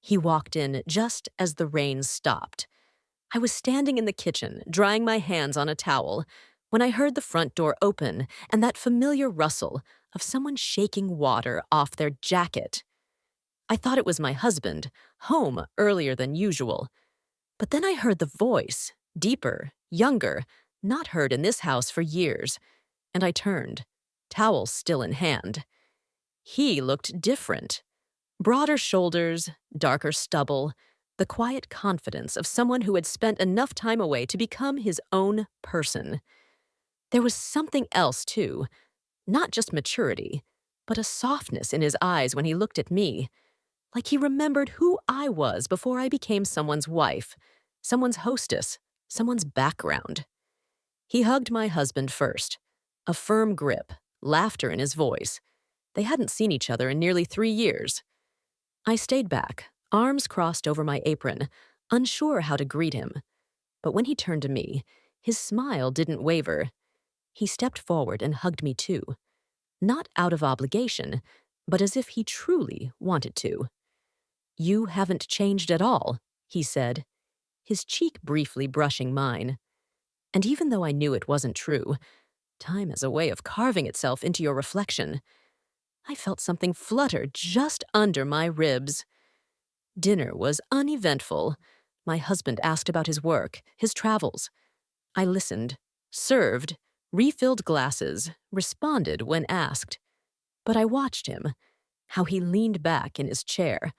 He walked in just as the rain stopped. I was standing in the kitchen, drying my hands on a towel, when I heard the front door open and that familiar rustle of someone shaking water off their jacket. I thought it was my husband, home earlier than usual. But then I heard the voice, deeper, younger, not heard in this house for years, and I turned, towel still in hand. He looked different. Broader shoulders, darker stubble, the quiet confidence of someone who had spent enough time away to become his own person. There was something else, too, not just maturity, but a softness in his eyes when he looked at me, like he remembered who I was before I became someone's wife, someone's hostess, someone's background. He hugged my husband first, a firm grip, laughter in his voice. They hadn't seen each other in nearly 3 years. I stayed back, arms crossed over my apron, unsure how to greet him. But when he turned to me, his smile didn't waver. He stepped forward and hugged me too. Not out of obligation, but as if he truly wanted to. "You haven't changed at all," he said, his cheek briefly brushing mine. And even though I knew it wasn't true, time has a way of carving itself into your reflection. I felt something flutter just under my ribs. Dinner was uneventful. My husband asked about his work, his travels. I listened, served, refilled glasses, responded when asked. But I watched him, how he leaned back in his chair,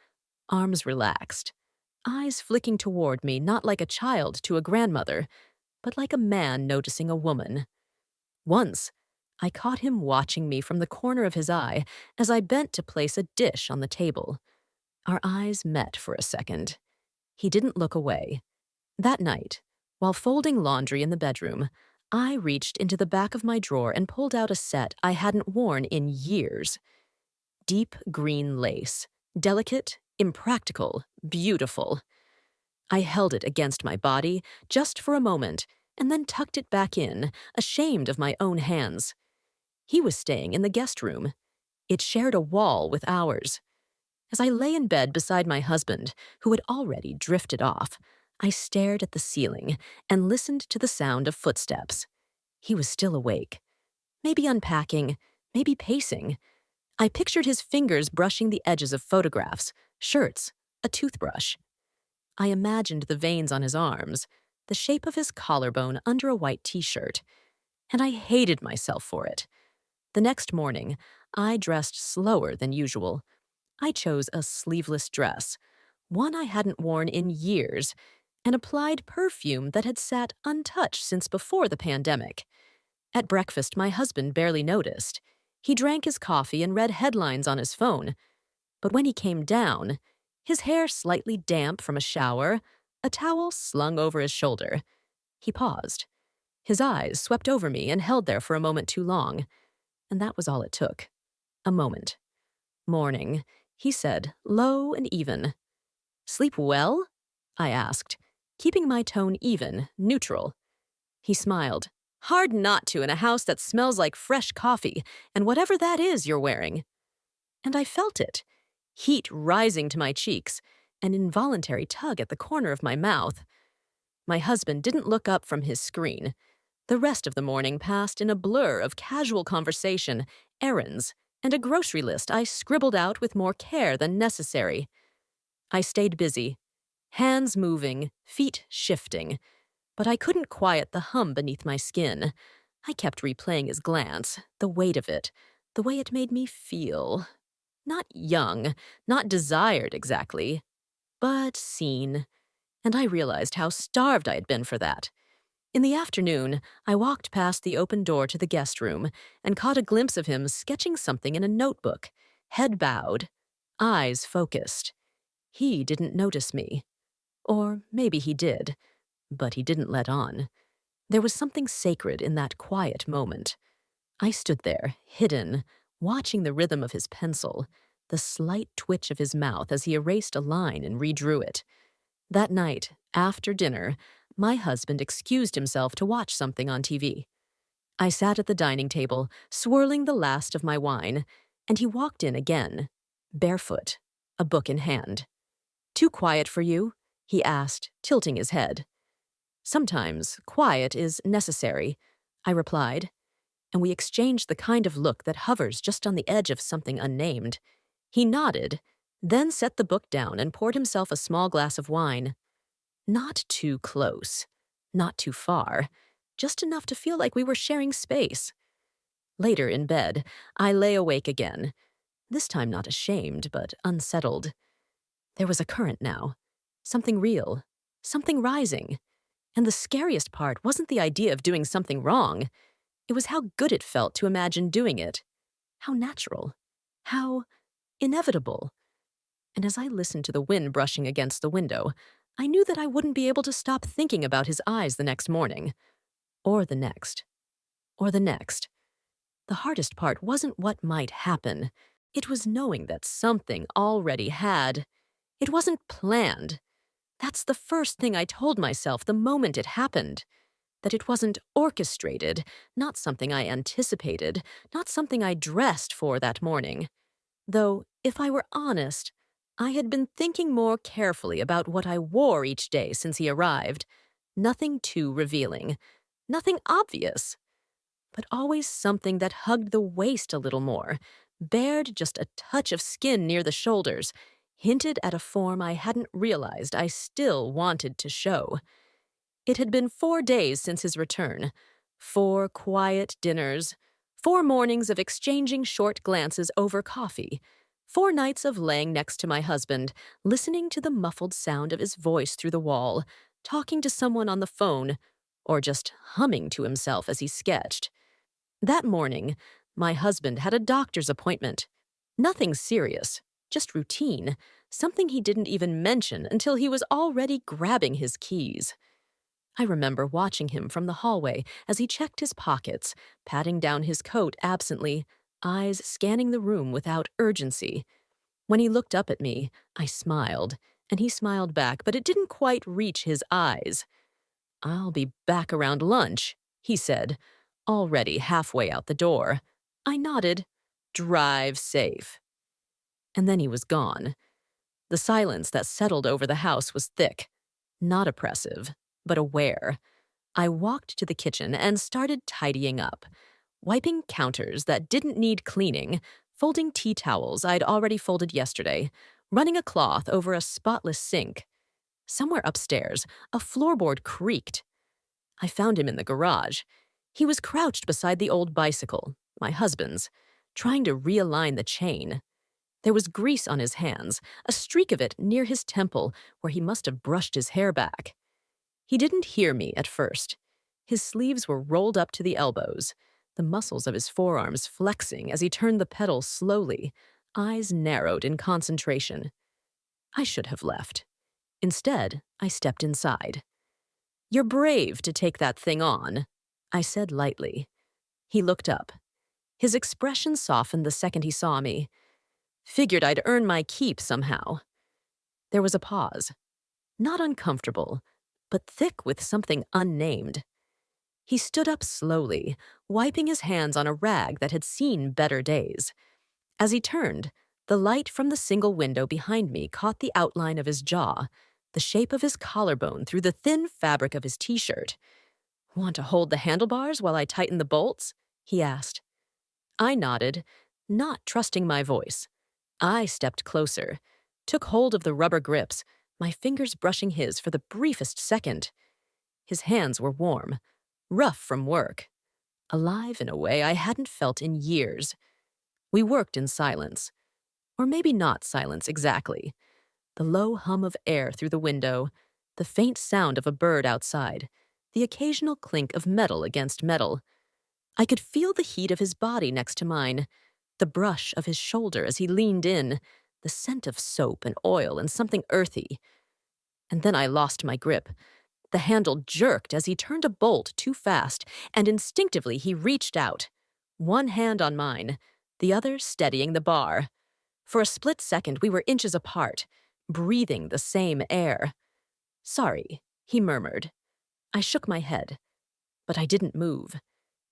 arms relaxed, eyes flicking toward me not like a child to a grandmother, but like a man noticing a woman. Once, I caught him watching me from the corner of his eye as I bent to place a dish on the table. Our eyes met for a second. He didn't look away. That night, while folding laundry in the bedroom, I reached into the back of my drawer and pulled out a set I hadn't worn in years. Deep green lace, delicate, impractical, beautiful. I held it against my body just for a moment and then tucked it back in, ashamed of my own hands. He was staying in the guest room. It shared a wall with ours. As I lay in bed beside my husband, who had already drifted off, I stared at the ceiling and listened to the sound of footsteps. He was still awake. Maybe unpacking, maybe pacing. I pictured his fingers brushing the edges of photographs, shirts, a toothbrush. I imagined the veins on his arms, the shape of his collarbone under a white t-shirt, and I hated myself for it. The next morning, I dressed slower than usual. I chose a sleeveless dress, one I hadn't worn in years, and applied perfume that had sat untouched since before the pandemic. At breakfast, my husband barely noticed. He drank his coffee and read headlines on his phone. But when he came down, his hair slightly damp from a shower, a towel slung over his shoulder. He paused. His eyes swept over me and held there for a moment too long. And that was all it took. A moment. "Morning," he said, low and even. "Sleep well?" I asked, keeping my tone even, neutral. He smiled. "Hard not to in a house that smells like fresh coffee and whatever that is you're wearing." And I felt it. Heat rising to my cheeks, an involuntary tug at the corner of my mouth. My husband didn't look up from his screen. The rest of the morning passed in a blur of casual conversation, errands, and a grocery list I scribbled out with more care than necessary. I stayed busy, hands moving, feet shifting, but I couldn't quiet the hum beneath my skin. I kept replaying his glance, the weight of it, the way it made me feel. Not young, not desired exactly, but seen. And I realized how starved I had been for that. In the afternoon, I walked past the open door to the guest room and caught a glimpse of him sketching something in a notebook, head bowed, eyes focused. He didn't notice me. Or maybe he did, but he didn't let on. There was something sacred in that quiet moment. I stood there, hidden, watching the rhythm of his pencil, the slight twitch of his mouth as he erased a line and redrew it. That night, after dinner, my husband excused himself to watch something on TV. I sat at the dining table, swirling the last of my wine, and he walked in again, barefoot, a book in hand. Too quiet for you? He asked, tilting his head. Sometimes quiet is necessary, I replied, and we exchanged the kind of look that hovers just on the edge of something unnamed. He nodded, then set the book down and poured himself a small glass of wine. Not too close, not too far, just enough to feel like we were sharing space. Later in bed, I lay awake again, this time not ashamed, but unsettled. There was a current now, something real, something rising. And the scariest part wasn't the idea of doing something wrong. It was how good it felt to imagine doing it. How natural. How inevitable. And as I listened to the wind brushing against the window, I knew that I wouldn't be able to stop thinking about his eyes the next morning. Or the next. Or the next. The hardest part wasn't what might happen. It was knowing that something already had. It wasn't planned. That's the first thing I told myself the moment it happened. That it wasn't orchestrated, not something I anticipated, not something I dressed for that morning. Though, if I were honest, I had been thinking more carefully about what I wore each day since he arrived. Nothing too revealing. Nothing obvious. But always something that hugged the waist a little more, bared just a touch of skin near the shoulders, hinted at a form I hadn't realized I still wanted to show. It had been 4 days since his return. 4 quiet dinners. 4 mornings of exchanging short glances over coffee. 4 nights of laying next to my husband, listening to the muffled sound of his voice through the wall, talking to someone on the phone, or just humming to himself as he sketched. That morning, my husband had a doctor's appointment. Nothing serious, just routine, something he didn't even mention until he was already grabbing his keys. I remember watching him from the hallway as he checked his pockets, patting down his coat absently, eyes scanning the room without urgency. When he looked up at me, I smiled, and he smiled back, but it didn't quite reach his eyes. "I'll be back around lunch," he said, already halfway out the door. I nodded. "Drive safe." And then he was gone. The silence that settled over the house was thick, not oppressive, but aware. I walked to the kitchen and started tidying up, wiping counters that didn't need cleaning, folding tea towels I'd already folded yesterday, running a cloth over a spotless sink. Somewhere upstairs, a floorboard creaked. I found him in the garage. He was crouched beside the old bicycle, my husband's, trying to realign the chain. There was grease on his hands, a streak of it near his temple where he must have brushed his hair back. He didn't hear me at first. His sleeves were rolled up to the elbows, the muscles of his forearms flexing as he turned the pedal slowly, eyes narrowed in concentration. I should have left. Instead, I stepped inside. "You're brave to take that thing on," I said lightly. He looked up. His expression softened the second he saw me. "Figured I'd earn my keep somehow." There was a pause. Not uncomfortable, but thick with something unnamed. He stood up slowly, wiping his hands on a rag that had seen better days. As he turned, the light from the single window behind me caught the outline of his jaw, the shape of his collarbone through the thin fabric of his t-shirt. "Want to hold the handlebars while I tighten the bolts?" he asked. I nodded, not trusting my voice. I stepped closer, took hold of the rubber grips, my fingers brushing his for the briefest second. His hands were warm, rough from work, alive in a way I hadn't felt in years. We worked in silence. Or maybe not silence exactly. The low hum of air through the window, the faint sound of a bird outside, the occasional clink of metal against metal. I could feel the heat of his body next to mine, the brush of his shoulder as he leaned in, the scent of soap and oil and something earthy. And then I lost my grip. The handle jerked as he turned a bolt too fast, and instinctively he reached out, one hand on mine, the other steadying the bar. For a split second, we were inches apart, breathing the same air. "Sorry," he murmured. I shook my head, but I didn't move.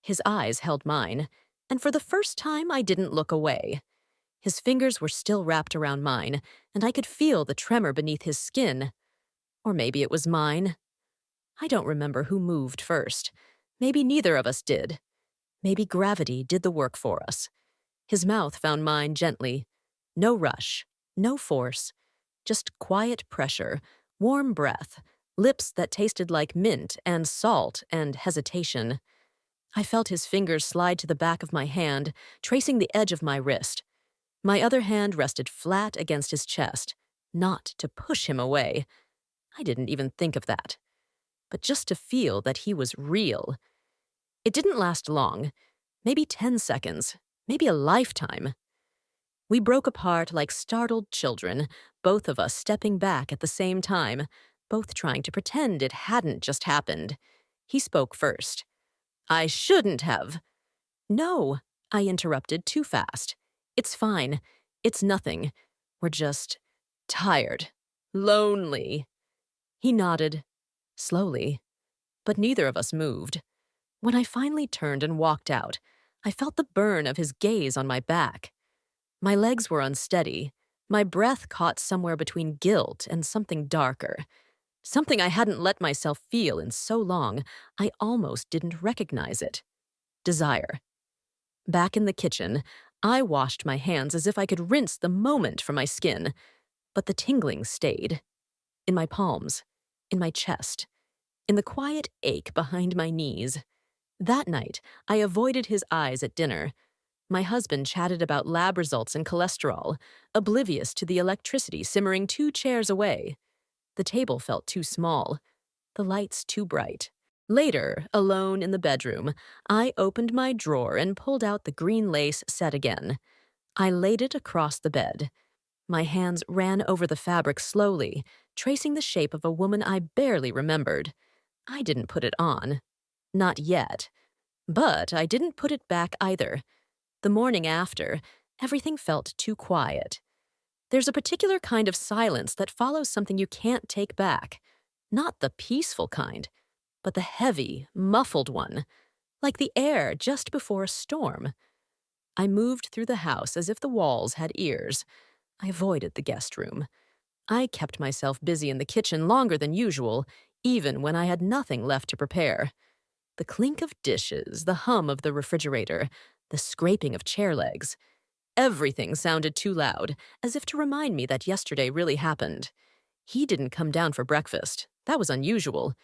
His eyes held mine, and for the first time I didn't look away. His fingers were still wrapped around mine, and I could feel the tremor beneath his skin. Or maybe it was mine. I don't remember who moved first. Maybe neither of us did. Maybe gravity did the work for us. His mouth found mine gently. No rush, no force, just quiet pressure, warm breath, lips that tasted like mint and salt and hesitation. I felt his fingers slide to the back of my hand, tracing the edge of my wrist. My other hand rested flat against his chest, not to push him away. I didn't even think of that. But just to feel that he was real. It didn't last long. Maybe 10 seconds. Maybe a lifetime. We broke apart like startled children, both of us stepping back at the same time, both trying to pretend it hadn't just happened. He spoke first. I shouldn't have. No, I interrupted too fast. It's fine. It's nothing. We're just tired. Lonely. He nodded, slowly, but neither of us moved. When I finally turned and walked out, I felt the burn of his gaze on my back. My legs were unsteady. My breath caught somewhere between guilt and something darker. Something I hadn't let myself feel in so long, I almost didn't recognize it. Desire. Back in the kitchen, I washed my hands as if I could rinse the moment from my skin, but the tingling stayed. In my palms, in my chest, in the quiet ache behind my knees. That night, I avoided his eyes at dinner. My husband chatted about lab results and cholesterol, oblivious to the electricity simmering 2 chairs away. The table felt too small, the lights too bright. Later, alone in the bedroom, I opened my drawer and pulled out the green lace set again. I laid it across the bed. My hands ran over the fabric slowly, tracing the shape of a woman I barely remembered. I didn't put it on. Not yet. But I didn't put it back either. The morning after, everything felt too quiet. There's a particular kind of silence that follows something you can't take back. Not the peaceful kind, but the heavy, muffled one, like the air just before a storm. I moved through the house as if the walls had ears. I avoided the guest room. I kept myself busy in the kitchen longer than usual, even when I had nothing left to prepare. The clink of dishes, the hum of the refrigerator, the scraping of chair legs. Everything sounded too loud, as if to remind me that yesterday really happened. He didn't come down for breakfast. That was unusual.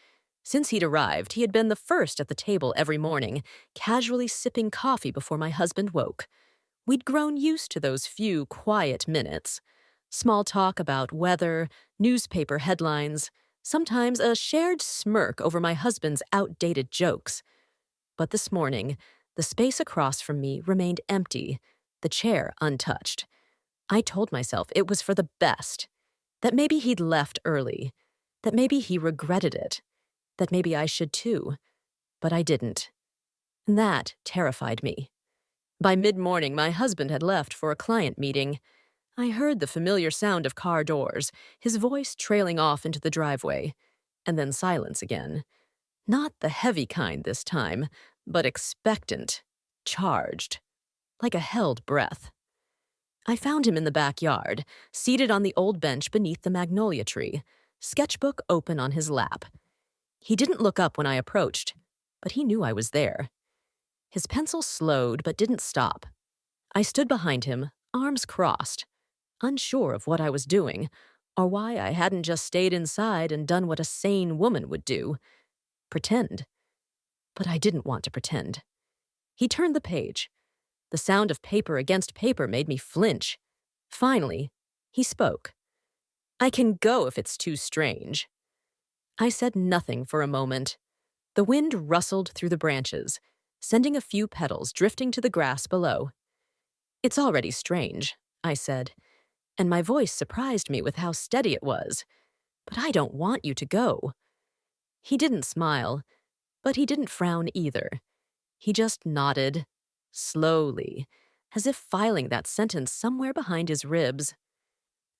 Since he'd arrived, he had been the first at the table every morning, casually sipping coffee before my husband woke. We'd grown used to those few quiet minutes. Small talk about weather, newspaper headlines, sometimes a shared smirk over my husband's outdated jokes. But this morning, the space across from me remained empty, the chair untouched. I told myself it was for the best, that maybe he'd left early, that maybe he regretted it, that maybe I should too. But I didn't. And that terrified me. By mid-morning, my husband had left for a client meeting. I heard the familiar sound of car doors, his voice trailing off into the driveway, and then silence again. Not the heavy kind this time, but expectant, charged, like a held breath. I found him in the backyard, seated on the old bench beneath the magnolia tree, sketchbook open on his lap. He didn't look up when I approached, but he knew I was there. His pencil slowed but didn't stop. I stood behind him, arms crossed, unsure of what I was doing, or why I hadn't just stayed inside and done what a sane woman would do. Pretend. But I didn't want to pretend. He turned the page. The sound of paper against paper made me flinch. Finally, he spoke. I can go if it's too strange. I said nothing for a moment. The wind rustled through the branches, sending a few petals drifting to the grass below. It's already strange, I said, and my voice surprised me with how steady it was. But I don't want you to go. He didn't smile, but he didn't frown either. He just nodded, slowly, as if filing that sentence somewhere behind his ribs.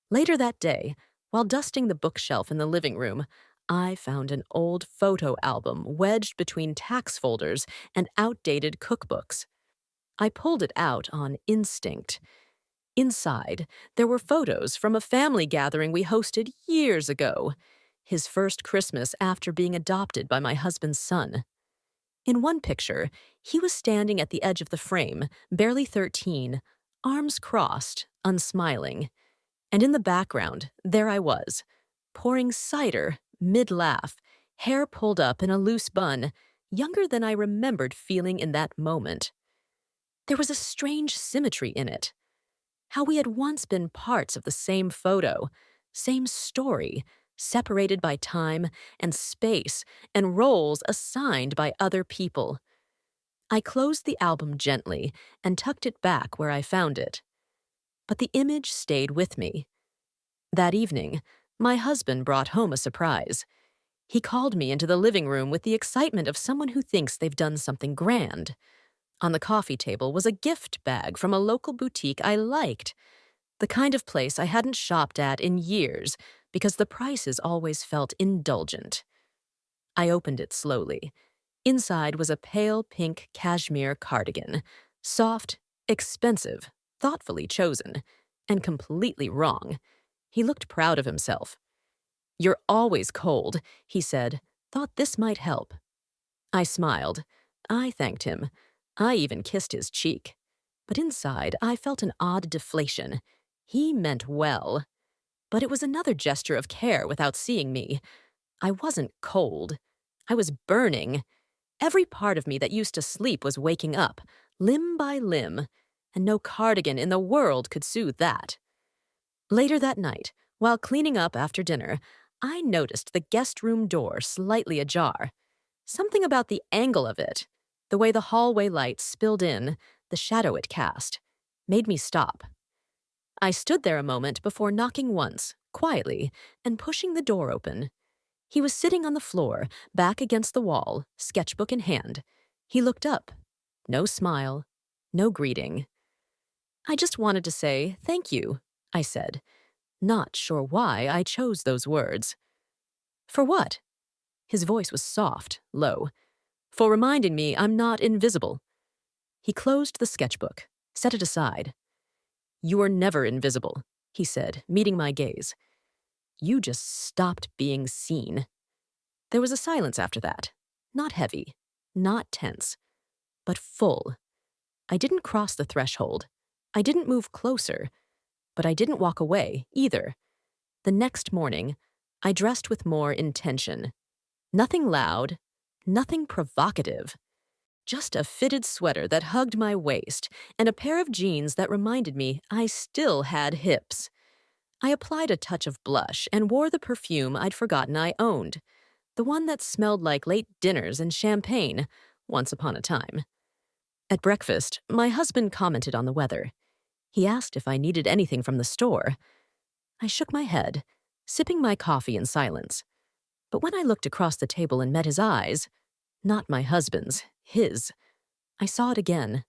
Later that day, while dusting the bookshelf in the living room, I found an old photo album wedged between tax folders and outdated cookbooks. I pulled it out on instinct. Inside, there were photos from a family gathering we hosted years ago, his first Christmas after being adopted by my husband's son. In one picture, he was standing at the edge of the frame, barely 13, arms crossed, unsmiling. And in the background, there I was, pouring cider, mid-laugh, hair pulled up in a loose bun, younger than I remembered feeling in that moment. There was a strange symmetry in it. How we had once been parts of the same photo, same story, separated by time and space and roles assigned by other people. I closed the album gently and tucked it back where I found it. But the image stayed with me. That evening, my husband brought home a surprise. He called me into the living room with the excitement of someone who thinks they've done something grand. On the coffee table was a gift bag from a local boutique I liked, the kind of place I hadn't shopped at in years because the prices always felt indulgent. I opened it slowly. Inside was a pale pink cashmere cardigan, soft, expensive, thoughtfully chosen, and completely wrong. He looked proud of himself. "You're always cold," he said. "Thought this might help." I smiled. I thanked him. I even kissed his cheek. But inside, I felt an odd deflation. He meant well. But it was another gesture of care without seeing me. I wasn't cold. I was burning. Every part of me that used to sleep was waking up, limb by limb, and no cardigan in the world could soothe that. Later that night, while cleaning up after dinner, I noticed the guest room door slightly ajar. Something about the angle of it, the way the hallway light spilled in, the shadow it cast, made me stop. I stood there a moment before knocking once, quietly, and pushing the door open. He was sitting on the floor, back against the wall, sketchbook in hand. He looked up. No smile, no greeting. "I just wanted to say thank you," I said, not sure why I chose those words. "For what?" His voice was soft, low. "For reminding me I'm not invisible." He closed the sketchbook, set it aside. "You are never invisible," he said, meeting my gaze. "You just stopped being seen." There was a silence after that. Not heavy, not tense, but full. I didn't cross the threshold. I didn't move closer, but I didn't walk away either. The next morning, I dressed with more intention. Nothing loud, nothing provocative. Just a fitted sweater that hugged my waist and a pair of jeans that reminded me I still had hips. I applied a touch of blush and wore the perfume I'd forgotten I owned, the one that smelled like late dinners and champagne, once upon a time. At breakfast, my husband commented on the weather. He asked if I needed anything from the store. I shook my head, sipping my coffee in silence. But when I looked across the table and met his eyes, not my husband's, his, I saw it again.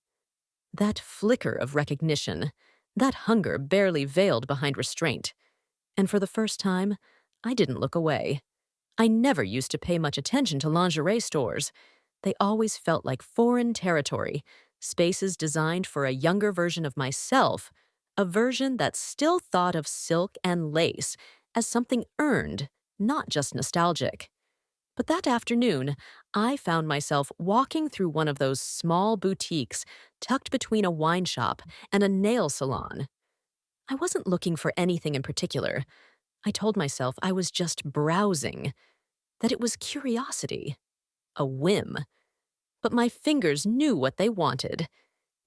That flicker of recognition, that hunger barely veiled behind restraint. And for the first time, I didn't look away. I never used to pay much attention to lingerie stores. They always felt like foreign territory, spaces designed for a younger version of myself, a version that still thought of silk and lace as something earned, not just nostalgic. But that afternoon, I found myself walking through one of those small boutiques tucked between a wine shop and a nail salon. I wasn't looking for anything in particular. I told myself I was just browsing, that it was curiosity, a whim. But my fingers knew what they wanted.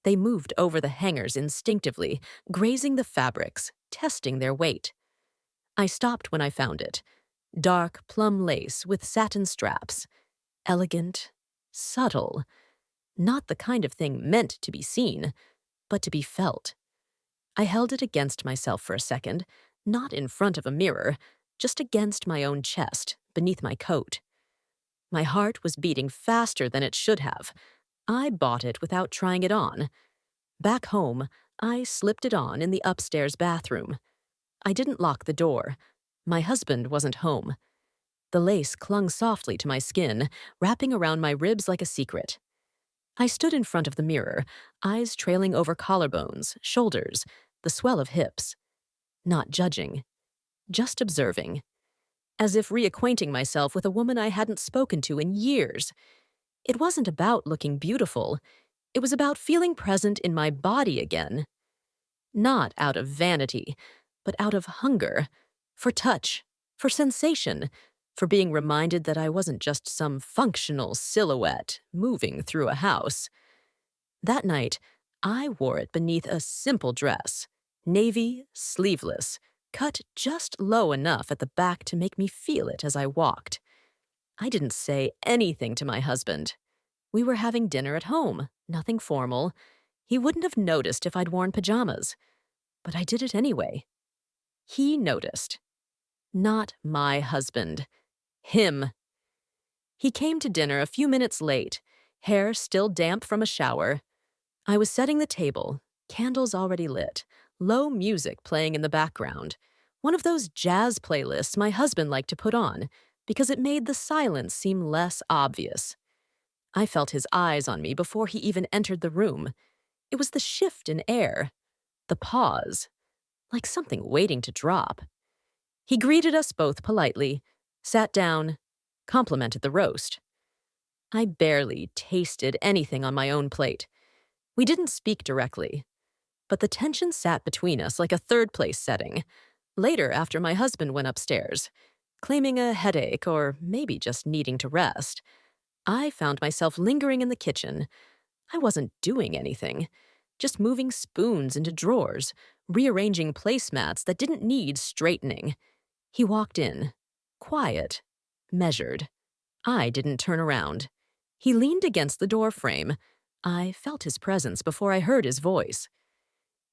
They moved over the hangers instinctively, grazing the fabrics, testing their weight. I stopped when I found it. Dark plum lace with satin straps. Elegant, subtle. Not the kind of thing meant to be seen, but to be felt. I held it against myself for a second, not in front of a mirror, just against my own chest, beneath my coat. My heart was beating faster than it should have. I bought it without trying it on. Back home, I slipped it on in the upstairs bathroom. I didn't lock the door. My husband wasn't home. The lace clung softly to my skin, wrapping around my ribs like a secret. I stood in front of the mirror, eyes trailing over collarbones, shoulders, the swell of hips. Not judging, just observing, as if reacquainting myself with a woman I hadn't spoken to in years. It wasn't about looking beautiful. It was about feeling present in my body again. Not out of vanity, but out of hunger, for touch, for sensation, for being reminded that I wasn't just some functional silhouette moving through a house. That night, I wore it beneath a simple dress, navy, sleeveless, cut just low enough at the back to make me feel it as I walked. I didn't say anything to my husband. We were having dinner at home, nothing formal. He wouldn't have noticed if I'd worn pajamas. But I did it anyway. He noticed. Not my husband. Him. He came to dinner a few minutes late, hair still damp from a shower. I was setting the table, candles already lit, low music playing in the background. One of those jazz playlists my husband liked to put on, because it made the silence seem less obvious. I felt his eyes on me before he even entered the room. It was the shift in air, the pause, like something waiting to drop. He greeted us both politely, sat down, complimented the roast. I barely tasted anything on my own plate. We didn't speak directly, but the tension sat between us like a third-place setting. Later, after my husband went upstairs, claiming a headache or maybe just needing to rest, I found myself lingering in the kitchen. I wasn't doing anything, just moving spoons into drawers, rearranging placemats that didn't need straightening. He walked in, quiet, measured. I didn't turn around. He leaned against the door frame. I felt his presence before I heard his voice.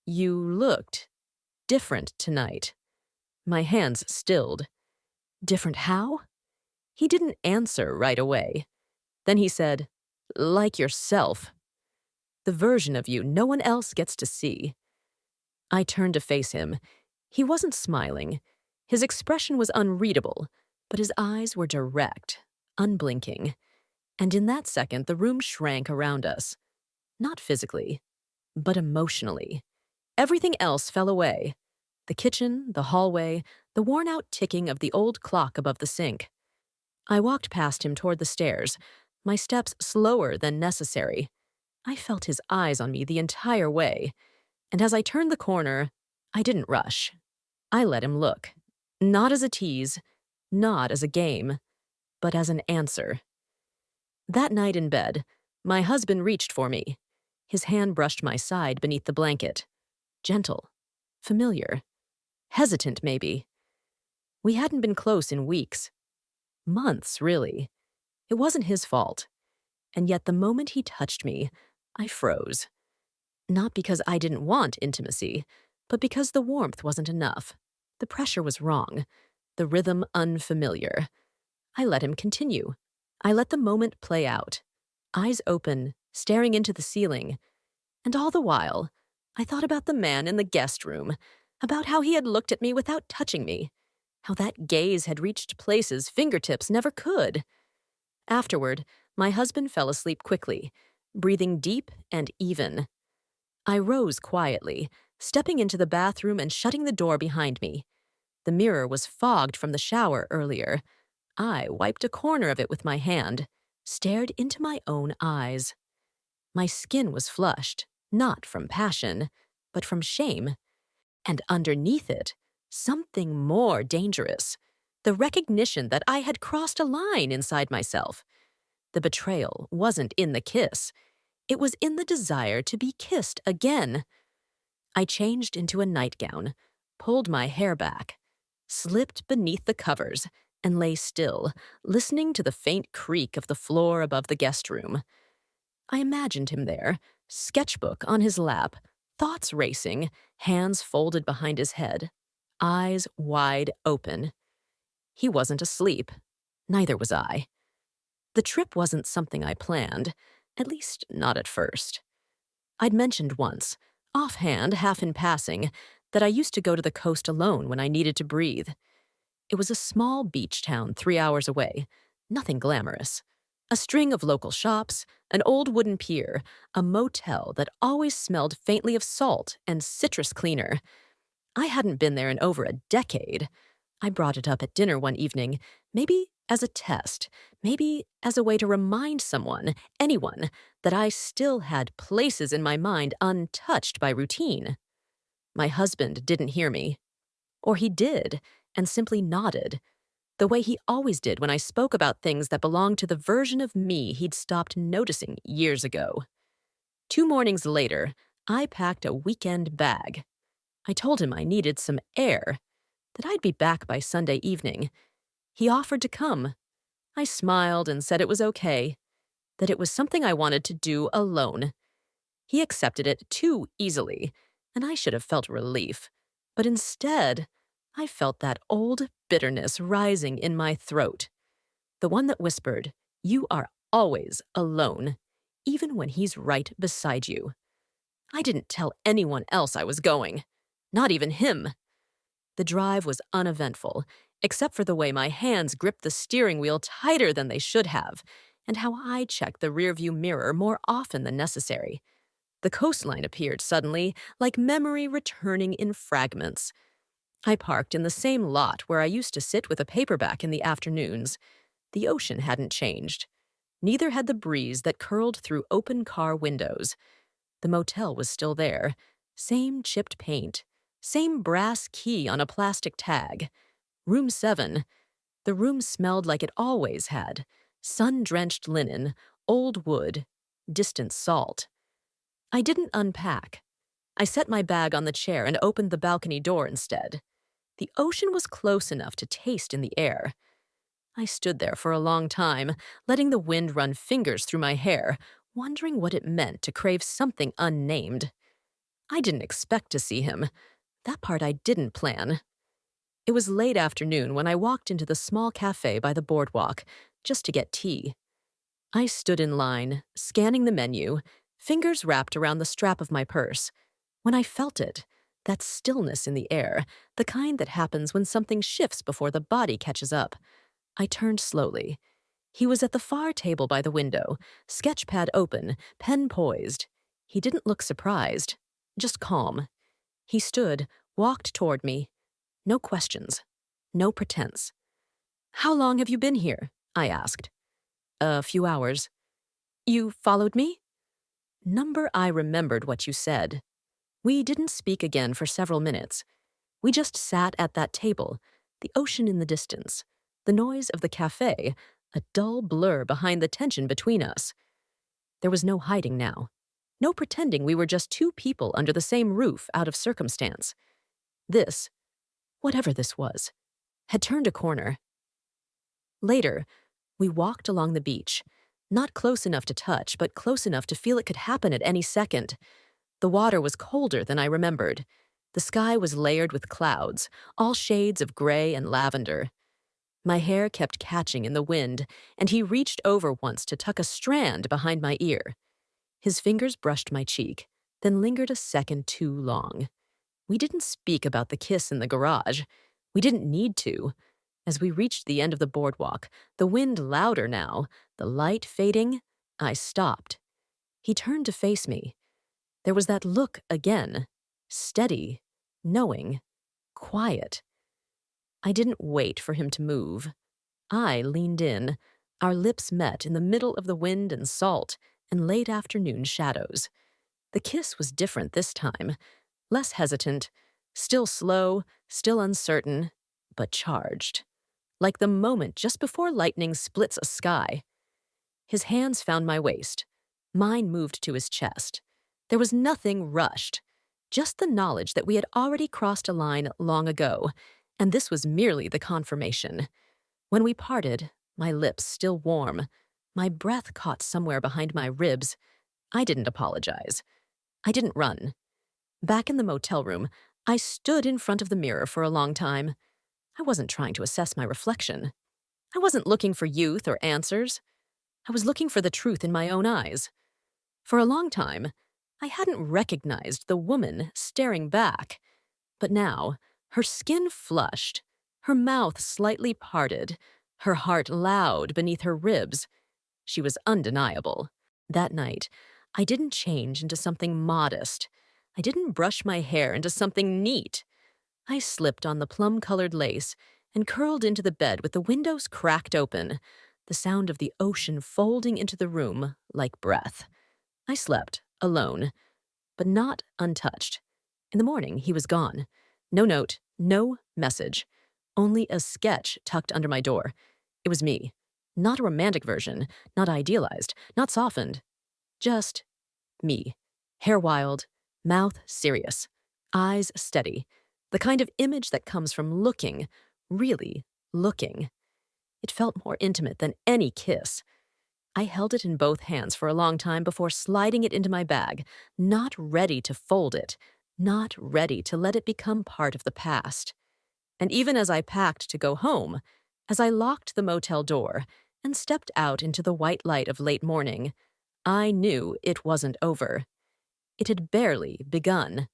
"You looked different tonight." My hands stilled. Different how? He didn't answer right away. Then he said, "Like yourself. The version of you no one else gets to see." I turned to face him. He wasn't smiling. His expression was unreadable, but his eyes were direct, unblinking. And in that second, the room shrank around us. Not physically, but emotionally. Everything else fell away. The kitchen, the hallway, the worn-out ticking of the old clock above the sink. I walked past him toward the stairs, my steps slower than necessary. I felt his eyes on me the entire way, and as I turned the corner, I didn't rush. I let him look. Not as a tease, not as a game, but as an answer. That night in bed, my husband reached for me. His hand brushed my side beneath the blanket. Gentle, familiar, hesitant maybe. We hadn't been close in weeks. Months, really. It wasn't his fault. And yet the moment he touched me, I froze. Not because I didn't want intimacy, but because the warmth wasn't enough. The pressure was wrong, the rhythm unfamiliar. I let him continue. I let the moment play out, eyes open, staring into the ceiling. And all the while, I thought about the man in the guest room, about how he had looked at me without touching me, how that gaze had reached places fingertips never could. Afterward, my husband fell asleep quickly, breathing deep and even. I rose quietly, stepping into the bathroom and shutting the door behind me. The mirror was fogged from the shower earlier. I wiped a corner of it with my hand, stared into my own eyes. My skin was flushed, not from passion, but from shame. And underneath it, something more dangerous, the recognition that I had crossed a line inside myself. The betrayal wasn't in the kiss. It was in the desire to be kissed again. I changed into a nightgown, pulled my hair back, slipped beneath the covers, and lay still, listening to the faint creak of the floor above the guest room. I imagined him there, sketchbook on his lap, thoughts racing, hands folded behind his head, eyes wide open. He wasn't asleep. Neither was I. The trip wasn't something I planned, at least not at first. I'd mentioned once, offhand, half in passing, that I used to go to the coast alone when I needed to breathe. It was a small beach town 3 hours away, nothing glamorous. A string of local shops, an old wooden pier, a motel that always smelled faintly of salt and citrus cleaner. I hadn't been there in over a decade. I brought it up at dinner one evening, maybe as a test, maybe as a way to remind someone, anyone, that I still had places in my mind untouched by routine. My husband didn't hear me. Or he did, and simply nodded, the way he always did when I spoke about things that belonged to the version of me he'd stopped noticing years ago. 2 mornings later, I packed a weekend bag. I told him I needed some air, that I'd be back by Sunday evening. He offered to come. I smiled and said it was okay, that it was something I wanted to do alone. He accepted it too easily, and I should have felt relief. But instead, I felt that old bitterness rising in my throat. The one that whispered, "You are always alone, even when he's right beside you." I didn't tell anyone else I was going. Not even him. The drive was uneventful, except for the way my hands gripped the steering wheel tighter than they should have, and how I checked the rearview mirror more often than necessary. The coastline appeared suddenly, like memory returning in fragments. I parked in the same lot where I used to sit with a paperback in the afternoons. The ocean hadn't changed. Neither had the breeze that curled through open car windows. The motel was still there. Same chipped paint. Same brass key on a plastic tag. Room 7. The room smelled like it always had. Sun-drenched linen, old wood, distant salt. I didn't unpack. I set my bag on the chair and opened the balcony door instead. The ocean was close enough to taste in the air. I stood there for a long time, letting the wind run fingers through my hair, wondering what it meant to crave something unnamed. I didn't expect to see him. That part I didn't plan. It was late afternoon when I walked into the small cafe by the boardwalk, just to get tea. I stood in line, scanning the menu, fingers wrapped around the strap of my purse, when I felt it, that stillness in the air, the kind that happens when something shifts before the body catches up. I turned slowly. He was at the far table by the window, sketchpad open, pen poised. He didn't look surprised, just calm. He stood, walked toward me. No questions. No pretense. "How long have you been here?" I asked. "A few hours." "You followed me?" Number I remembered what you said. We didn't speak again for several minutes. We just sat at that table, the ocean in the distance, the noise of the cafe, a dull blur behind the tension between us. There was no hiding now. No pretending we were just two people under the same roof out of circumstance. This, whatever this was, had turned a corner. Later, we walked along the beach, not close enough to touch, but close enough to feel it could happen at any second. The water was colder than I remembered. The sky was layered with clouds, all shades of gray and lavender. My hair kept catching in the wind, and he reached over once to tuck a strand behind my ear. His fingers brushed my cheek, then lingered a second too long. We didn't speak about the kiss in the garage. We didn't need to. As we reached the end of the boardwalk, the wind louder now, the light fading, I stopped. He turned to face me. There was that look again, steady, knowing, quiet. I didn't wait for him to move. I leaned in. Our lips met in the middle of the wind and salt and late afternoon shadows. The kiss was different this time, less hesitant, still slow, still uncertain, but charged. Like the moment just before lightning splits a sky. His hands found my waist. Mine moved to his chest. There was nothing rushed, just the knowledge that we had already crossed a line long ago, and this was merely the confirmation. When we parted, my lips still warm, my breath caught somewhere behind my ribs. I didn't apologize. I didn't run. Back in the motel room, I stood in front of the mirror for a long time. I wasn't trying to assess my reflection. I wasn't looking for youth or answers. I was looking for the truth in my own eyes. For a long time, I hadn't recognized the woman staring back. But now, her skin flushed, her mouth slightly parted, her heart loud beneath her ribs. She was undeniable. That night, I didn't change into something modest. I didn't brush my hair into something neat. I slipped on the plum-colored lace and curled into the bed with the windows cracked open, the sound of the ocean folding into the room like breath. I slept, alone, but not untouched. In the morning, he was gone. No note, no message. Only a sketch tucked under my door. It was me. Not a romantic version, not idealized, not softened. Just me. Hair wild, mouth serious, eyes steady. The kind of image that comes from looking, really looking. It felt more intimate than any kiss. I held it in both hands for a long time before sliding it into my bag, not ready to fold it, not ready to let it become part of the past. And even as I packed to go home, as I locked the motel door and stepped out into the white light of late morning, I knew it wasn't over. It had barely begun.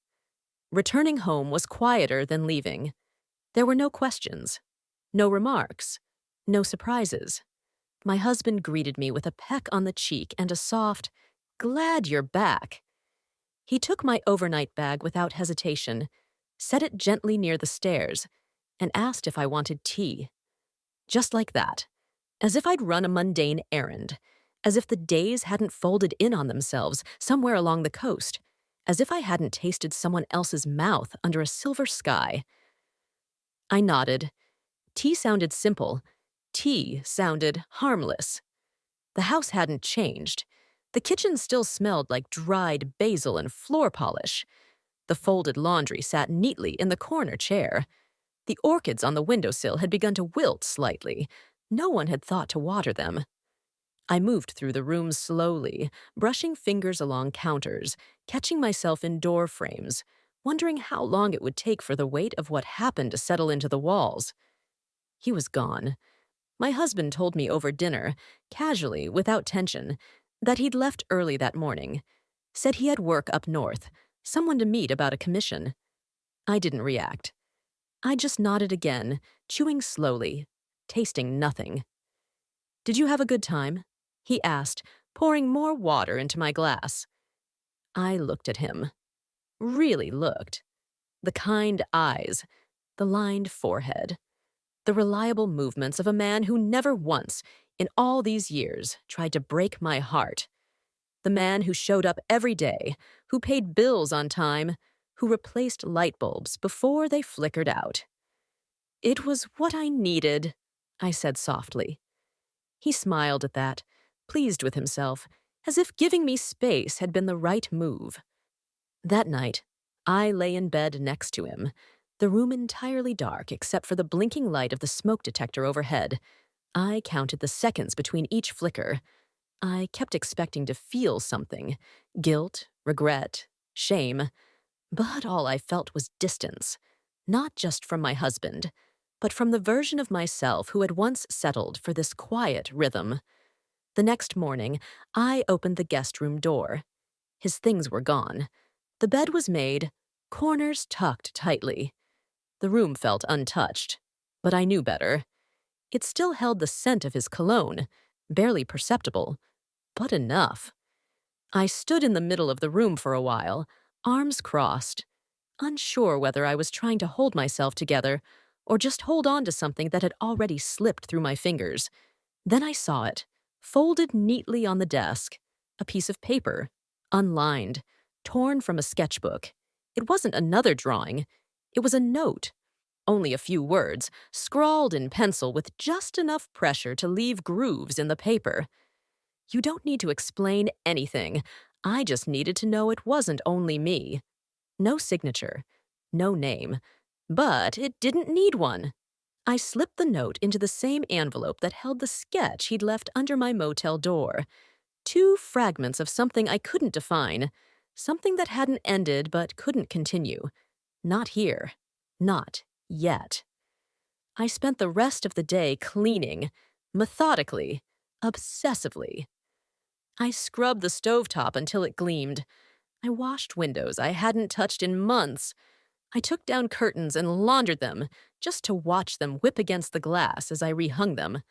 Returning home was quieter than leaving. There were no questions, no remarks, no surprises. My husband greeted me with a peck on the cheek and a soft, "Glad you're back." He took my overnight bag without hesitation, set it gently near the stairs, and asked if I wanted tea. Just like that, as if I'd run a mundane errand, as if the days hadn't folded in on themselves somewhere along the coast, as if I hadn't tasted someone else's mouth under a silver sky. I nodded. Tea sounded simple. Tea sounded harmless. The house hadn't changed. The kitchen still smelled like dried basil and floor polish. The folded laundry sat neatly in the corner chair. The orchids on the windowsill had begun to wilt slightly. No one had thought to water them. I moved through the room slowly, brushing fingers along counters, catching myself in door frames, wondering how long it would take for the weight of what happened to settle into the walls. He was gone. My husband told me over dinner, casually, without tension, that he'd left early that morning. Said he had work up north, someone to meet about a commission. I didn't react. I just nodded again, chewing slowly, tasting nothing. "Did you have a good time?" he asked, pouring more water into my glass. I looked at him. Really looked. The kind eyes, the lined forehead, the reliable movements of a man who never once, in all these years, tried to break my heart. The man who showed up every day, who paid bills on time, who replaced light bulbs before they flickered out. "It was what I needed," I said softly. He smiled at that, pleased with himself, as if giving me space had been the right move. That night, I lay in bed next to him, the room entirely dark except for the blinking light of the smoke detector overhead. I counted the seconds between each flicker. I kept expecting to feel something, guilt, regret, shame, but all I felt was distance, not just from my husband, but from the version of myself who had once settled for this quiet rhythm. The next morning, I opened the guest room door. His things were gone. The bed was made, corners tucked tightly. The room felt untouched, but I knew better. It still held the scent of his cologne, barely perceptible, but enough. I stood in the middle of the room for a while, arms crossed, unsure whether I was trying to hold myself together or just hold on to something that had already slipped through my fingers. Then I saw it, folded neatly on the desk, a piece of paper, unlined, torn from a sketchbook. It wasn't another drawing. It was a note. Only a few words, scrawled in pencil with just enough pressure to leave grooves in the paper. You don't need to explain anything. I just needed to know it wasn't only me. No signature, no name. But it didn't need one. I slipped the note into the same envelope that held the sketch he'd left under my motel door. Two fragments of something I couldn't define, something that hadn't ended but couldn't continue. Not here. Not yet. I spent the rest of the day cleaning, methodically, obsessively. I scrubbed the stovetop until it gleamed. I washed windows I hadn't touched in months. I took down curtains and laundered them just to watch them whip against the glass as I rehung them.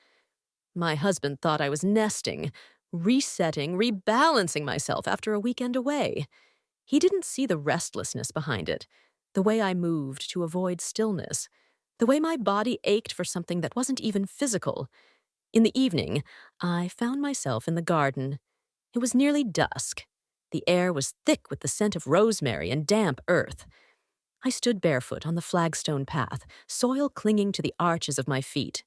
My husband thought I was nesting, resetting, rebalancing myself after a weekend away. He didn't see the restlessness behind it, the way I moved to avoid stillness, the way my body ached for something that wasn't even physical. In the evening, I found myself in the garden. It was nearly dusk. The air was thick with the scent of rosemary and damp earth. I stood barefoot on the flagstone path, soil clinging to the arches of my feet.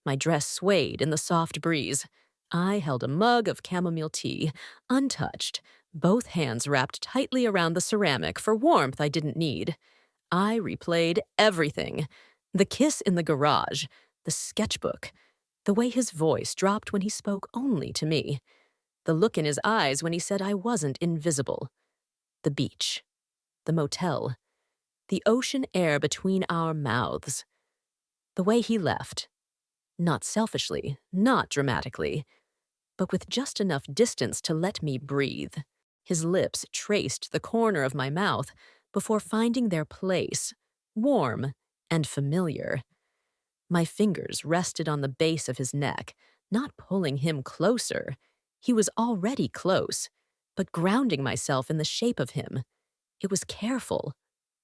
My dress swayed in the soft breeze. I held a mug of chamomile tea, untouched, both hands wrapped tightly around the ceramic for warmth I didn't need. I replayed everything. The kiss in the garage, the sketchbook, the way his voice dropped when he spoke only to me, the look in his eyes when he said I wasn't invisible, the beach, the motel, the ocean air between our mouths, the way he left. Not selfishly, not dramatically, but with just enough distance to let me breathe. His lips traced the corner of my mouth before finding their place, warm and familiar. My fingers rested on the base of his neck, not pulling him closer. He was already close, but grounding myself in the shape of him. It was careful,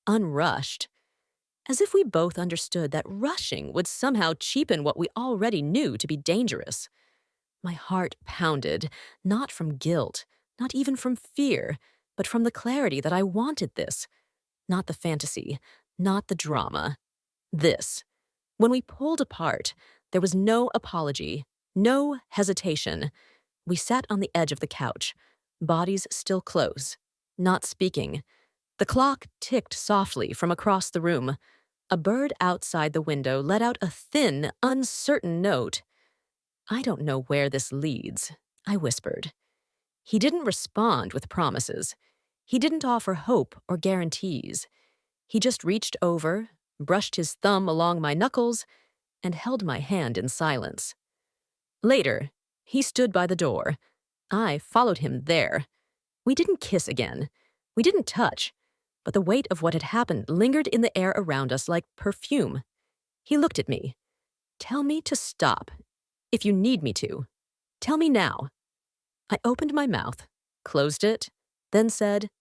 unrushed, as if we both understood that rushing would somehow cheapen what we already knew to be dangerous. My heart pounded, not from guilt, not even from fear, but from the clarity that I wanted this. Not the fantasy, not the drama. This. When we pulled apart, there was no apology, no hesitation. We sat on the edge of the couch, bodies still close, not speaking. The clock ticked softly from across the room. A bird outside the window let out a thin, uncertain note. "I don't know where this leads," I whispered. He didn't respond with promises. He didn't offer hope or guarantees. He just reached over, brushed his thumb along my knuckles, and held my hand in silence. Later, he stood by the door. I followed him there. We didn't kiss again. We didn't touch, but the weight of what had happened lingered in the air around us like perfume. He looked at me. "Tell me to stop. If you need me to. Tell me now." I opened my mouth, closed it, then said,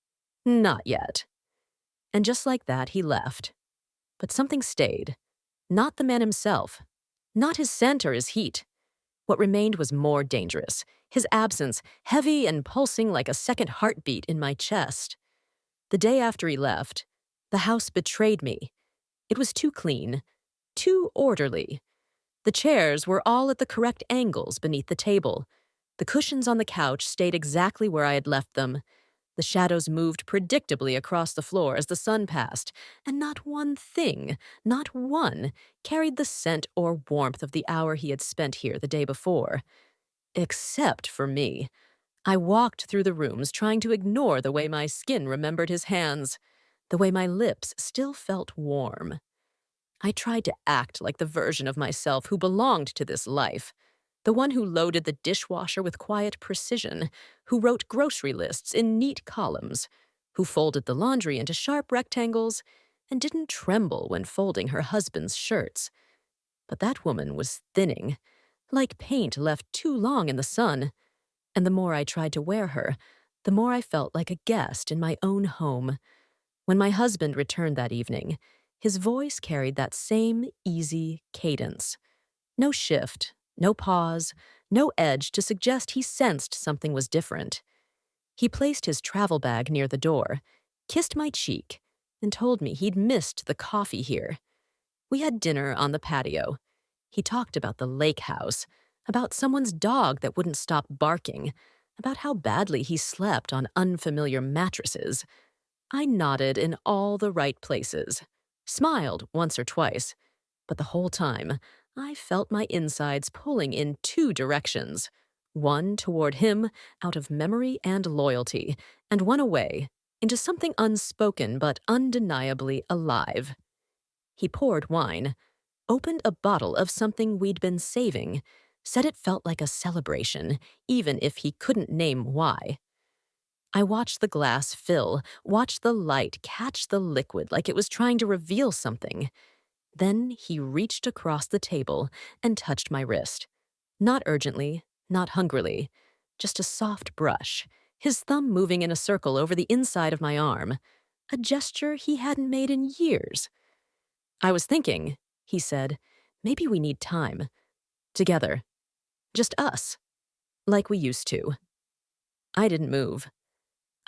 "Not yet." And just like that, he left. But something stayed. Not the man himself. Not his scent or his heat. What remained was more dangerous. His absence, heavy and pulsing like a second heartbeat in my chest. The day after he left, the house betrayed me. It was too clean, too orderly. The chairs were all at the correct angles beneath the table. The cushions on the couch stayed exactly where I had left them. The shadows moved predictably across the floor as the sun passed, and not one thing, not one, carried the scent or warmth of the hour he had spent here the day before. Except for me. I walked through the rooms trying to ignore the way my skin remembered his hands, the way my lips still felt warm. I tried to act like the version of myself who belonged to this life, the one who loaded the dishwasher with quiet precision, who wrote grocery lists in neat columns, who folded the laundry into sharp rectangles, and didn't tremble when folding her husband's shirts. But that woman was thinning, like paint left too long in the sun, and the more I tried to wear her, the more I felt like a guest in my own home. When my husband returned that evening, his voice carried that same easy cadence. No shift, no pause, no edge to suggest he sensed something was different. He placed his travel bag near the door, kissed my cheek, and told me he'd missed the coffee here. We had dinner on the patio. He talked about the lake house, about someone's dog that wouldn't stop barking, about how badly he slept on unfamiliar mattresses. I nodded in all the right places, smiled once or twice, but the whole time, I felt my insides pulling in two directions, one toward him out of memory and loyalty, and one away, into something unspoken but undeniably alive. He poured wine, opened a bottle of something we'd been saving, said it felt like a celebration, even if he couldn't name why. I watched the glass fill, watched the light catch the liquid like it was trying to reveal something. Then he reached across the table and touched my wrist. Not urgently, not hungrily, just a soft brush, his thumb moving in a circle over the inside of my arm, a gesture he hadn't made in years. I was thinking, he said, maybe we need time. Together. Just us. Like we used to. I didn't move.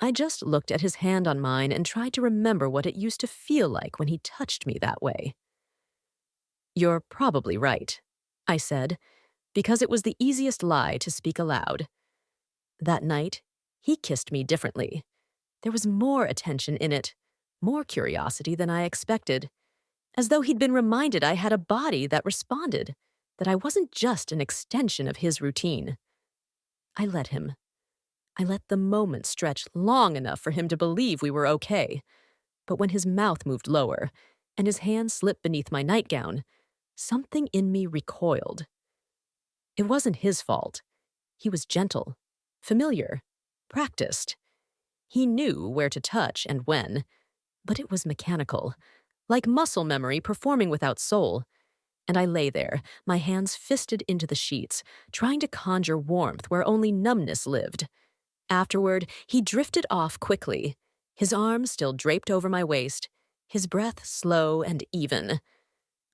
I just looked at his hand on mine and tried to remember what it used to feel like when he touched me that way. You're probably right, I said, because it was the easiest lie to speak aloud. That night, he kissed me differently. There was more attention in it, more curiosity than I expected, as though he'd been reminded I had a body that responded, that I wasn't just an extension of his routine. I let him. I let the moment stretch long enough for him to believe we were okay. But when his mouth moved lower and his hand slipped beneath my nightgown, something in me recoiled. It wasn't his fault. He was gentle, familiar, practiced. He knew where to touch and when, but it was mechanical, like muscle memory performing without soul. And I lay there, my hands fisted into the sheets, trying to conjure warmth where only numbness lived. Afterward, he drifted off quickly, his arms still draped over my waist, his breath slow and even.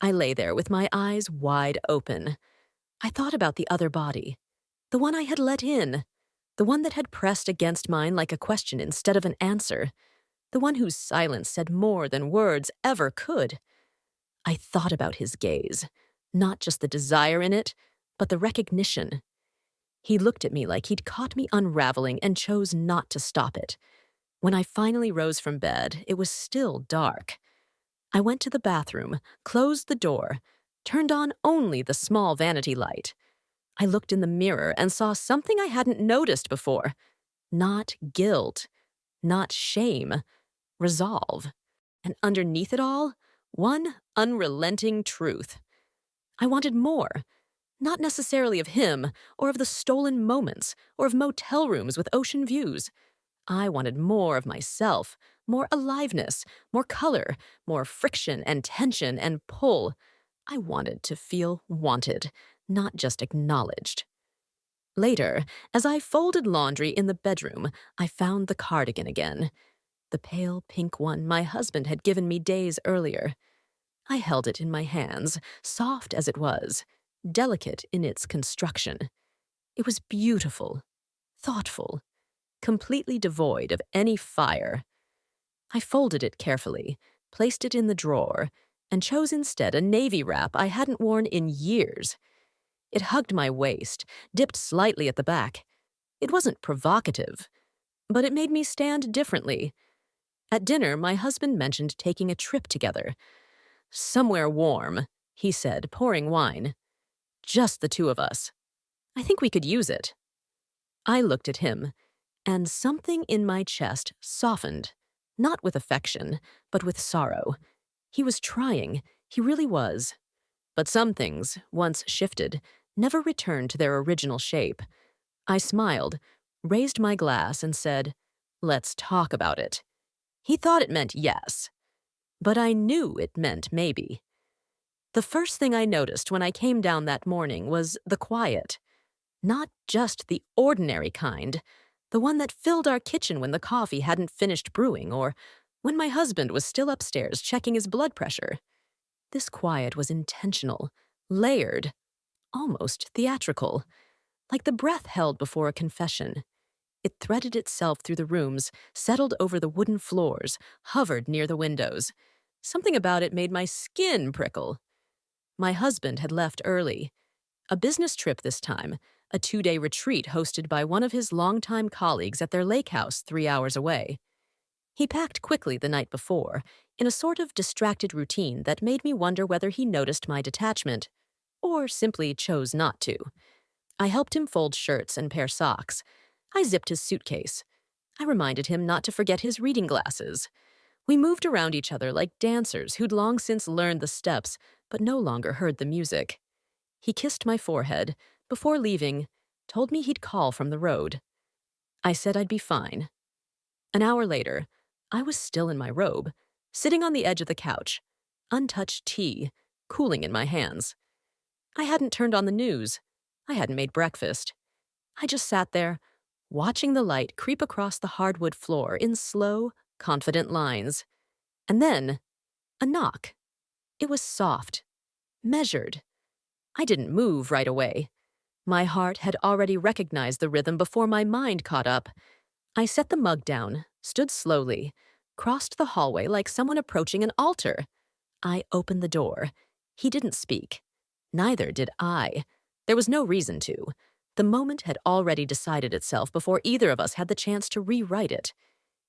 I lay there with my eyes wide open. I thought about the other body, the one I had let in, the one that had pressed against mine like a question instead of an answer, the one whose silence said more than words ever could. I thought about his gaze, not just the desire in it, but the recognition. He looked at me like he'd caught me unraveling and chose not to stop it. When I finally rose from bed, it was still dark. I went to the bathroom, closed the door, turned on only the small vanity light. I looked in the mirror and saw something I hadn't noticed before. Not guilt, not shame, resolve. And underneath it all, one unrelenting truth. I wanted more. Not necessarily of him, or of the stolen moments, or of motel rooms with ocean views. I wanted more of myself, more aliveness, more color, more friction and tension and pull. I wanted to feel wanted, not just acknowledged. Later, as I folded laundry in the bedroom, I found the cardigan again. The pale pink one my husband had given me days earlier. I held it in my hands, soft as it was, delicate in its construction. It was beautiful, thoughtful, completely devoid of any fire. I folded it carefully, placed it in the drawer, and chose instead a navy wrap I hadn't worn in years. It hugged my waist, dipped slightly at the back. It wasn't provocative, but it made me stand differently. At dinner, my husband mentioned taking a trip together. Somewhere warm, he said, pouring wine. Just the two of us. I think we could use it. I looked at him, and something in my chest softened, not with affection, but with sorrow. He was trying, he really was. But some things, once shifted, never returned to their original shape. I smiled, raised my glass, and said, "Let's talk about it." He thought it meant yes, but I knew it meant maybe. The first thing I noticed when I came down that morning was the quiet. Not just the ordinary kind, the one that filled our kitchen when the coffee hadn't finished brewing or when my husband was still upstairs checking his blood pressure. This quiet was intentional, layered, almost theatrical, like the breath held before a confession. It threaded itself through the rooms, settled over the wooden floors, hovered near the windows. Something about it made my skin prickle. My husband had left early. A business trip this time, a 2-day retreat hosted by one of his longtime colleagues at their lake house 3 hours away. He packed quickly the night before, in a sort of distracted routine that made me wonder whether he noticed my detachment, or simply chose not to. I helped him fold shirts and pair socks. I zipped his suitcase. I reminded him not to forget his reading glasses. We moved around each other like dancers who'd long since learned the steps, but no longer heard the music. He kissed my forehead, before leaving, told me he'd call from the road. I said I'd be fine. An hour later, I was still in my robe, sitting on the edge of the couch, untouched tea, cooling in my hands. I hadn't turned on the news. I hadn't made breakfast. I just sat there, watching the light creep across the hardwood floor in slow, confident lines. And then, a knock. It was soft, measured. I didn't move right away. My heart had already recognized the rhythm before my mind caught up. I set the mug down, stood slowly, crossed the hallway like someone approaching an altar. I opened the door. He didn't speak. Neither did I. There was no reason to. The moment had already decided itself before either of us had the chance to rewrite it.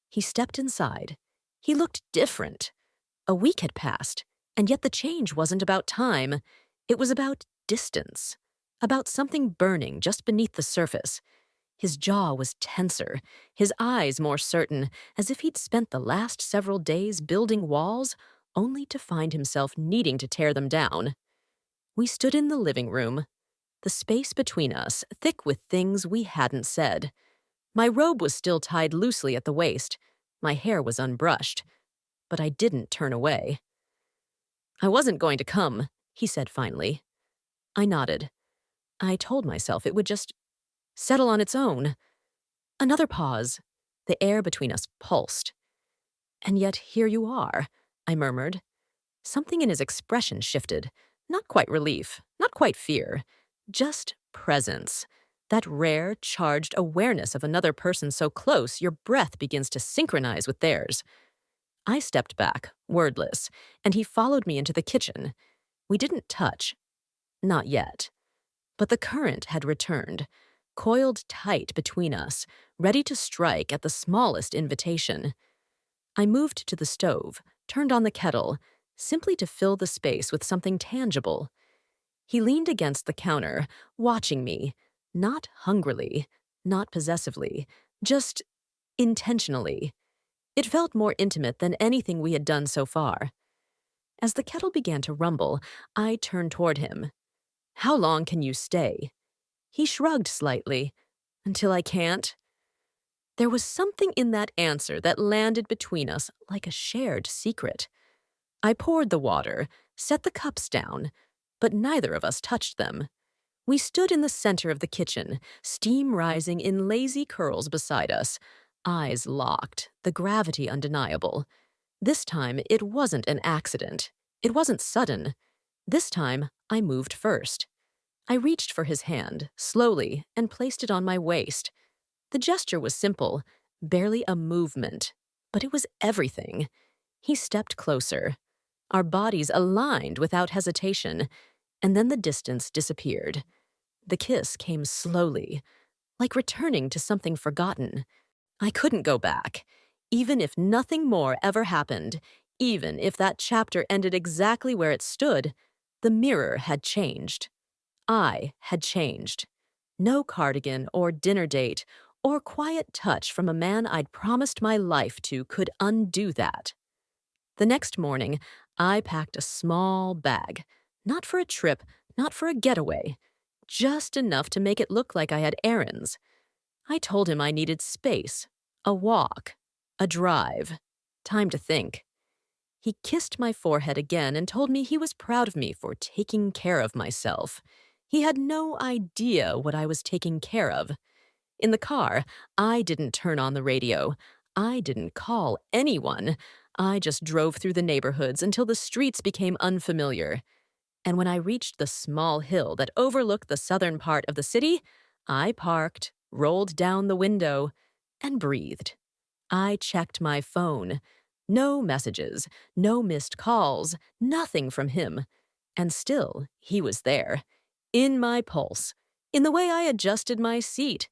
He stepped inside. He looked different. A week had passed, and yet the change wasn't about time. It was about distance, about something burning just beneath the surface. His jaw was tenser, his eyes more certain, as if he'd spent the last several days building walls only to find himself needing to tear them down. We stood in the living room, the space between us thick with things we hadn't said. My robe was still tied loosely at the waist. My hair was unbrushed. But I didn't turn away. "I wasn't going to come," he said finally. I nodded. I told myself it would just settle on its own. Another pause. The air between us pulsed. "And yet here you are," I murmured. Something in his expression shifted. Not quite relief, not quite fear, just presence. That rare, charged awareness of another person so close your breath begins to synchronize with theirs. I stepped back, wordless, and he followed me into the kitchen. We didn't touch. Not yet. But the current had returned, coiled tight between us, ready to strike at the smallest invitation. I moved to the stove, turned on the kettle, simply to fill the space with something tangible. He leaned against the counter, watching me, not hungrily, not possessively, just intentionally. It felt more intimate than anything we had done so far. As the kettle began to rumble, I turned toward him. "How long can you stay?" He shrugged slightly. "Until I can't." There was something in that answer that landed between us like a shared secret. I poured the water, set the cups down, but neither of us touched them. We stood in the center of the kitchen, steam rising in lazy curls beside us, eyes locked, the gravity undeniable. This time, it wasn't an accident. It wasn't sudden. This time, I moved first. I reached for his hand, slowly, and placed it on my waist. The gesture was simple, barely a movement, but it was everything. He stepped closer. Our bodies aligned without hesitation, and then the distance disappeared. The kiss came slowly, like returning to something forgotten. I couldn't go back, even if nothing more ever happened, even if that chapter ended exactly where it stood. The mirror had changed. I had changed. No cardigan or dinner date or quiet touch from a man I'd promised my life to could undo that. The next morning, I packed a small bag, not for a trip, not for a getaway, just enough to make it look like I had errands. I told him I needed space, a walk, a drive, time to think. He kissed my forehead again and told me he was proud of me for taking care of myself. He had no idea what I was taking care of. In the car, I didn't turn on the radio. I didn't call anyone. I just drove through the neighborhoods until the streets became unfamiliar. And when I reached the small hill that overlooked the southern part of the city, I parked, rolled down the window, and breathed. I checked my phone. No messages, no missed calls, nothing from him. And still, he was there. In my pulse, in the way I adjusted my seat,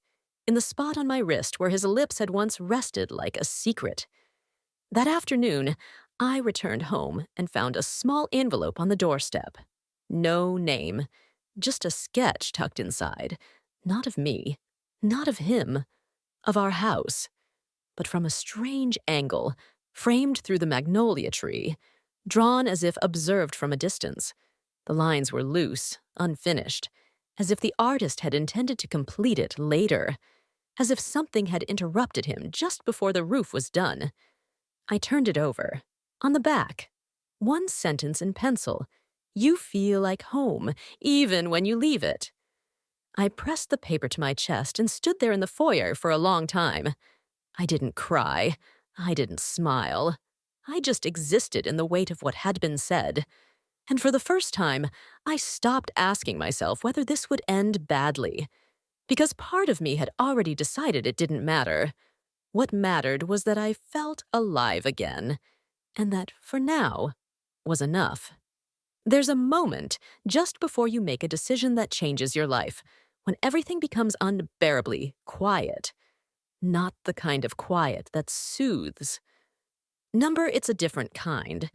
in the spot on my wrist where his lips had once rested like a secret. That afternoon, I returned home and found a small envelope on the doorstep. No name, just a sketch tucked inside. Not of me, not of him, of our house. But from a strange angle, framed through the magnolia tree, drawn as if observed from a distance. The lines were loose, unfinished, as if the artist had intended to complete it later, as if something had interrupted him just before the roof was done. I turned it over. On the back, one sentence in pencil: "You feel like home, even when you leave it." I pressed the paper to my chest and stood there in the foyer for a long time. I didn't cry. I didn't smile. I just existed in the weight of what had been said. And for the first time, I stopped asking myself whether this would end badly. Because part of me had already decided it didn't matter. What mattered was that I felt alive again. And that, for now, was enough. There's a moment just before you make a decision that changes your life, when everything becomes unbearably quiet. Not the kind of quiet that soothes. Number, it's a different kind,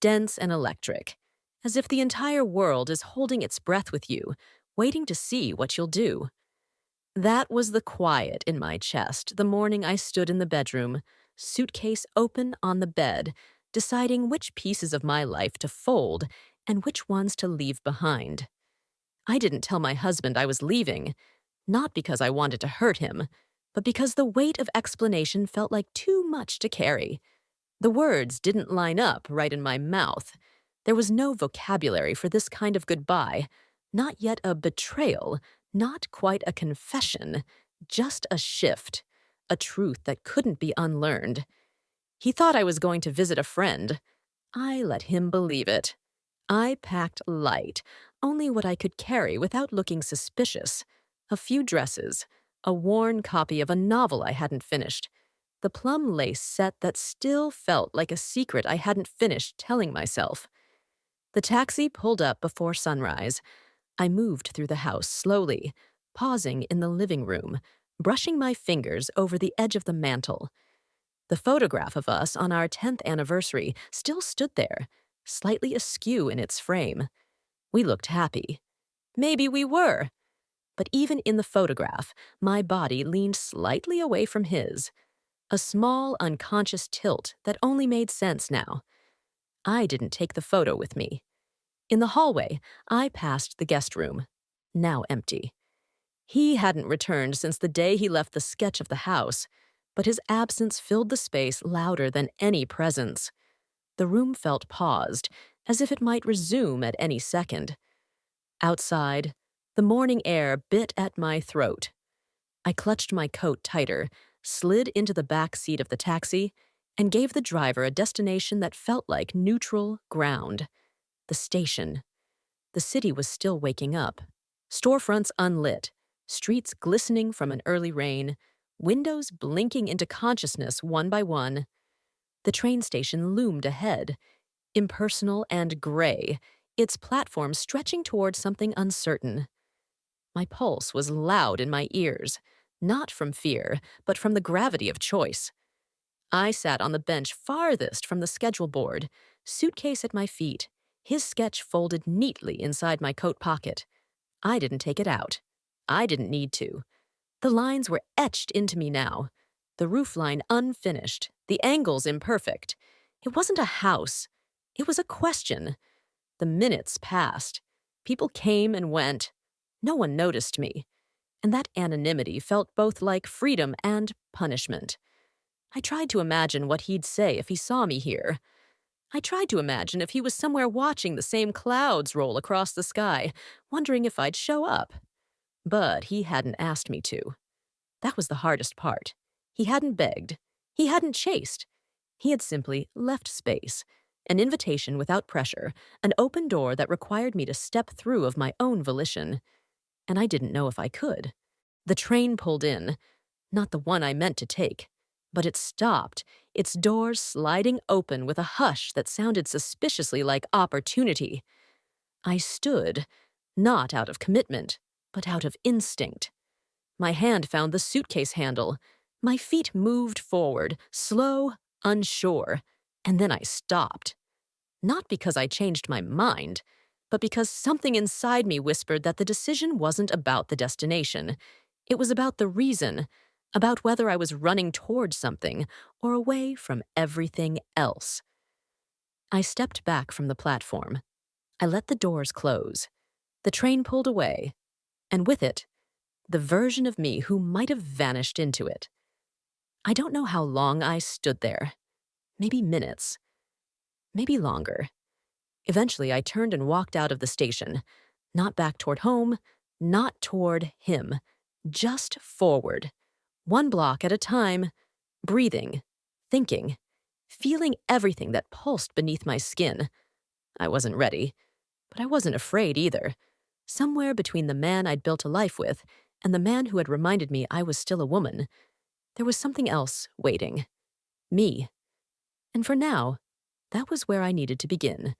dense and electric, as if the entire world is holding its breath with you, waiting to see what you'll do. That was the quiet in my chest the morning I stood in the bedroom, suitcase open on the bed, deciding which pieces of my life to fold and which ones to leave behind. I didn't tell my husband I was leaving, not because I wanted to hurt him, but because the weight of explanation felt like too much to carry. The words didn't line up right in my mouth. There was no vocabulary for this kind of goodbye, not yet a betrayal, not quite a confession, just a shift, a truth that couldn't be unlearned. He thought I was going to visit a friend. I let him believe it. I packed light, only what I could carry without looking suspicious. A few dresses, a worn copy of a novel I hadn't finished, the plum lace set that still felt like a secret I hadn't finished telling myself. The taxi pulled up before sunrise. I moved through the house slowly, pausing in the living room, brushing my fingers over the edge of the mantel. The photograph of us on our 10th anniversary still stood there, slightly askew in its frame. We looked happy. Maybe we were. But even in the photograph, my body leaned slightly away from his. A small, unconscious tilt that only made sense now. I didn't take the photo with me. In the hallway, I passed the guest room, now empty. He hadn't returned since the day he left the sketch of the house, but his absence filled the space louder than any presence. The room felt paused, as if it might resume at any second. Outside, the morning air bit at my throat. I clutched my coat tighter, slid into the back seat of the taxi, and gave the driver a destination that felt like neutral ground. The station. The city was still waking up. Storefronts unlit, streets glistening from an early rain, windows blinking into consciousness one by one. The train station loomed ahead, impersonal and gray, its platform stretching toward something uncertain. My pulse was loud in my ears, not from fear, but from the gravity of choice. I sat on the bench farthest from the schedule board, suitcase at my feet, his sketch folded neatly inside my coat pocket. I didn't take it out. I didn't need to. The lines were etched into me now. The roofline unfinished, the angles imperfect. It wasn't a house. It was a question. The minutes passed. People came and went. No one noticed me. And that anonymity felt both like freedom and punishment. I tried to imagine what he'd say if he saw me here. I tried to imagine if he was somewhere watching the same clouds roll across the sky, wondering if I'd show up. But he hadn't asked me to. That was the hardest part. He hadn't begged. He hadn't chased. He had simply left space, an invitation without pressure, an open door that required me to step through of my own volition. And I didn't know if I could. The train pulled in, not the one I meant to take, but it stopped, its doors sliding open with a hush that sounded suspiciously like opportunity. I stood, not out of commitment, but out of instinct. My hand found the suitcase handle. My feet moved forward, slow, unsure, and then I stopped. Not because I changed my mind, but because something inside me whispered that the decision wasn't about the destination. It was about the reason, about whether I was running toward something or away from everything else. I stepped back from the platform. I let the doors close. The train pulled away, and with it, the version of me who might have vanished into it. I don't know how long I stood there. Maybe minutes. Maybe longer. Eventually, I turned and walked out of the station, not back toward home, Not toward him, just forward. One block at a time, breathing, thinking, feeling everything that pulsed beneath my skin. I wasn't ready, but I wasn't afraid either. Somewhere between the man I'd built a life with and the man who had reminded me I was still a woman, there was something else waiting. Me. And for now, that was where I needed to begin.